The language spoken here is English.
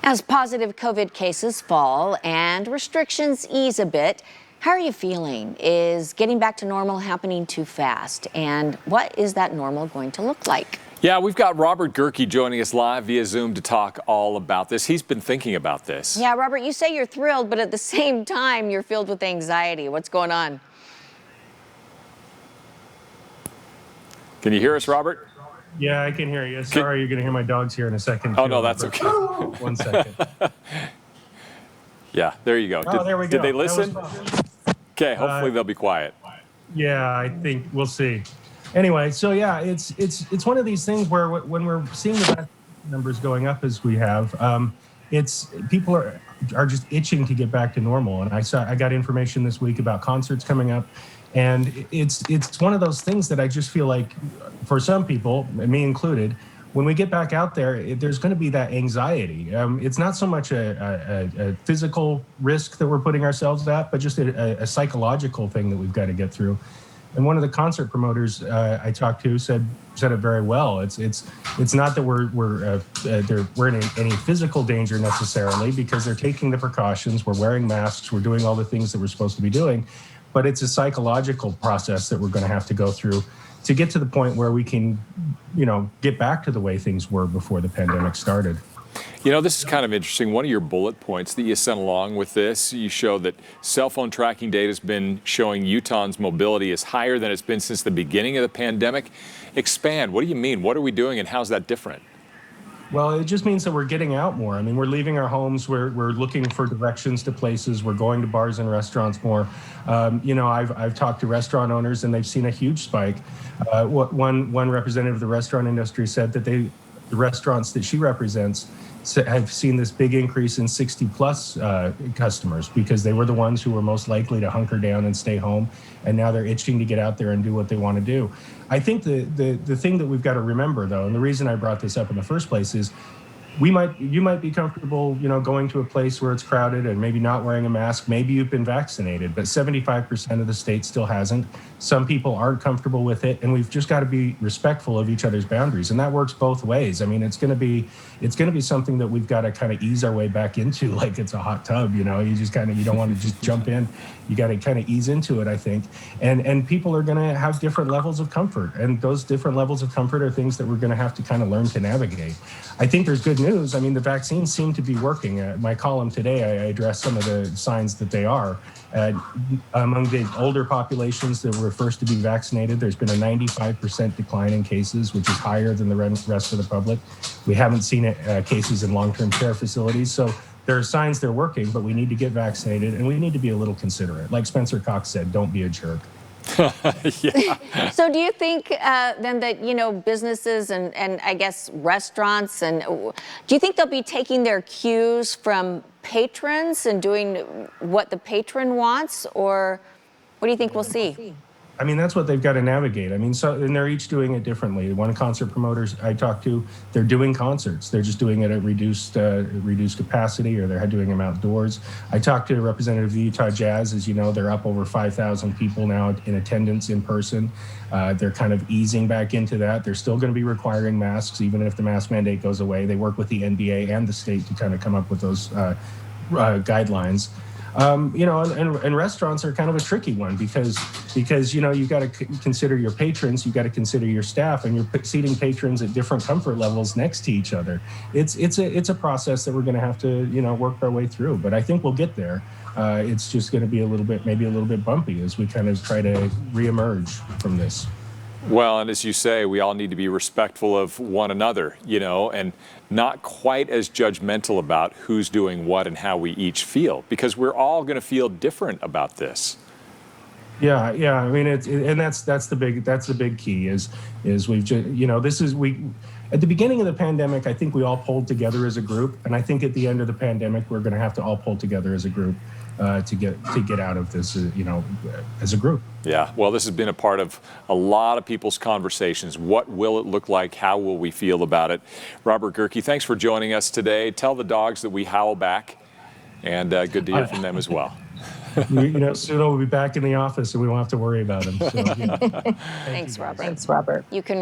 As positive COVID cases fall and restrictions ease a bit, how are you feeling? Is getting back to normal happening too fast? And what is that normal going to look like? Yeah, we've got Robert Gehrke joining us live via Zoom to talk all about this. He's been thinking about this. Yeah, Robert, you say you're thrilled, but at the same time, you're filled with anxiety. What's going on? Can you hear us, Robert? Yeah, I can hear you. Sorry, you're going to hear my dogs here in a second. Oh, no, that's okay. 1 second. Yeah, there you go. Oh, there we go. Did they listen? Okay, hopefully they'll be quiet. Yeah, I think we'll see. Anyway, so yeah, it's one of these things where when we're seeing the vaccine numbers going up as we have, it's people are just itching to get back to normal. And I got information this week about concerts coming up, and it's one of those things that I just feel like for some people, me included, when we get back out there, there's going to be that anxiety. It's not so much a physical risk that we're putting ourselves at, but just a psychological thing that we've got to get through. And one of the concert promoters I talked to said it very well. It's not that we're in any physical danger necessarily, because they're taking the precautions. We're wearing masks. We're doing all the things that we're supposed to be doing, but it's a psychological process that we're going to have to go through to get to the point where we can, get back to the way things were before the pandemic started. You know, this is kind of interesting. One of your bullet points that you sent along with this, you show that cell phone tracking data has been showing Utahns' mobility is higher than it's been since the beginning of the pandemic. Expand. What do you mean? What are we doing, and how's that different? Well, it just means that we're getting out more. I mean, we're leaving our homes. We're looking for directions to places. We're going to bars and restaurants more. I've talked to restaurant owners, and they've seen a huge spike. One representative of the restaurant industry said that the restaurants that she represents have seen this big increase in 60-plus customers, because they were the ones who were most likely to hunker down and stay home, and now they're itching to get out there and do what they want to do. I think the thing that we've got to remember, though, and the reason I brought this up in the first place is you might be comfortable, going to a place where it's crowded and maybe not wearing a mask. Maybe you've been vaccinated, but 75% of the state still hasn't. Some people aren't comfortable with it, and we've just got to be respectful of each other's boundaries, and that works both ways. I mean, it's going to be something that we've got to kind of ease our way back into, like it's a hot tub. You don't want to just jump in. You got to kind of ease into it, I think. And people are going to have different levels of comfort, and those different levels of comfort are things that we're going to have to kind of learn to navigate. I think there's good news. I mean, the vaccines seem to be working. My column today, I addressed some of the signs that they are. Among the older populations that were first to be vaccinated, there's been a 95% decline in cases, which is higher than the rest of the public. We haven't seen cases in long-term care facilities. So there are signs they're working, but we need to get vaccinated, and we need to be a little considerate. Like Spencer Cox said, don't be a jerk. Yeah. So do you think then that, businesses and I guess restaurants, and do you think they'll be taking their cues from patrons and doing what the patron wants, or what do you think we'll see? I mean, that's what they've got to navigate. I mean, and they're each doing it differently. One concert promoters I talked to, they're doing concerts. They're just doing it at reduced capacity, or they're doing them outdoors. I talked to a representative of the Utah Jazz. As you know, they're up over 5,000 people now in attendance in person. They're kind of easing back into that. They're still going to be requiring masks, even if the mask mandate goes away. They work with the NBA and the state to kind of come up with those guidelines. And restaurants are kind of a tricky one because you got to consider your patrons, you got to consider your staff, and you're seating patrons at different comfort levels next to each other. It's a process that we're going to have to work our way through, but I think we'll get there. It's just going to be maybe a little bit bumpy as we kind of try to reemerge from this. Well, and as you say, we all need to be respectful of one another, and not quite as judgmental about who's doing what and how we each feel, because we're all going to feel different about this. Yeah. I mean, that's the big key is we've just, at the beginning of the pandemic, I think we all pulled together as a group, and I think at the end of the pandemic, we're going to have to all pull together as a group to get out of this, as a group. Yeah, well, this has been a part of a lot of people's conversations. What will it look like? How will we feel about it? Robert Gehrke, thanks for joining us today. Tell the dogs that we howl back, and good to hear from them as well. Soon we'll be back in the office, and we won't have to worry about them. So, Thanks, Robert. You can